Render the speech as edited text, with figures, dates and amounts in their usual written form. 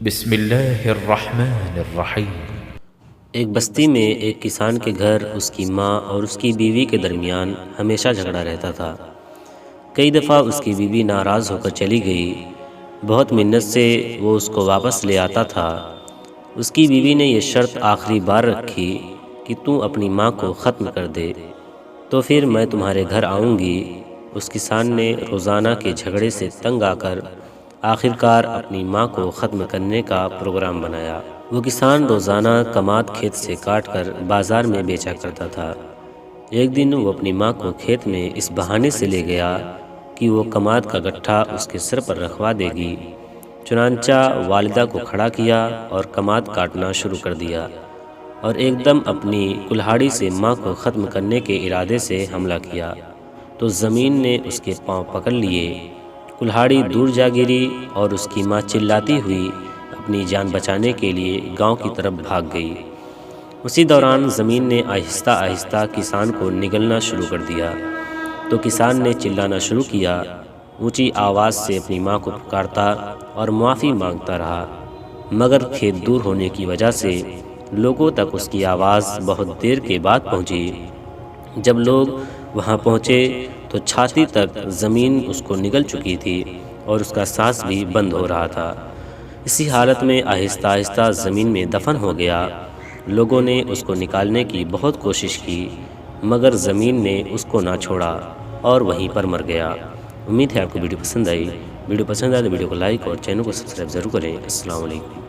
بسم اللہ الرحمن الرحیم۔ ایک بستی میں ایک کسان کے گھر اس کی ماں اور اس کی بیوی کے درمیان ہمیشہ جھگڑا رہتا تھا۔ کئی دفعہ اس کی بیوی ناراض ہو کر چلی گئی۔ بہت منت سے وہ اس کو واپس لے آتا تھا۔ اس کی بیوی نے یہ شرط آخری بار رکھی کہ تو اپنی ماں کو ختم کر دے تو پھر میں تمہارے گھر آؤں گی۔ اس کسان نے روزانہ کے جھگڑے سے تنگ آ کر آخرکار اپنی ماں کو ختم کرنے کا پروگرام بنایا۔ وہ کسان روزانہ کماد کھیت سے کاٹ کر بازار میں بیچا کرتا تھا۔ ایک دن وہ اپنی ماں کو کھیت میں اس بہانے سے لے گیا کہ وہ کماد کا گٹھا اس کے سر پر رکھوا دے گی۔ چنانچہ والدہ کو کھڑا کیا اور کماد کاٹنا شروع کر دیا اور ایک دم اپنی کلہاڑی سے ماں کو ختم کرنے کے ارادے سے حملہ کیا تو زمین نے اس کے پاؤں پکڑ لیے۔ کلہاڑی دور جا گری اور اس کی ماں چلاتی ہوئی اپنی جان بچانے کے لیے گاؤں کی طرف بھاگ گئی۔ اسی دوران زمین نے آہستہ آہستہ کسان کو نگلنا شروع کر دیا تو کسان نے چلانا شروع کیا، اونچی آواز سے اپنی ماں کو پکارتا اور معافی مانگتا رہا، مگر کھیت دور ہونے کی وجہ سے لوگوں تک اس کی آواز بہت دیر کے بعد پہنچی۔ جب لوگ وہاں پہنچے تو چھاتی تک زمین اس کو نگل چکی تھی اور اس کا سانس بھی بند ہو رہا تھا۔ اسی حالت میں آہستہ آہستہ زمین میں دفن ہو گیا۔ لوگوں نے اس کو نکالنے کی بہت کوشش کی مگر زمین نے اس کو نہ چھوڑا اور وہیں پر مر گیا۔ امید ہے آپ کو ویڈیو پسند آئی۔ ویڈیو پسند آئے تو ویڈیو کو لائک اور چینل کو سبسکرائب ضرور کریں۔ السلام علیکم۔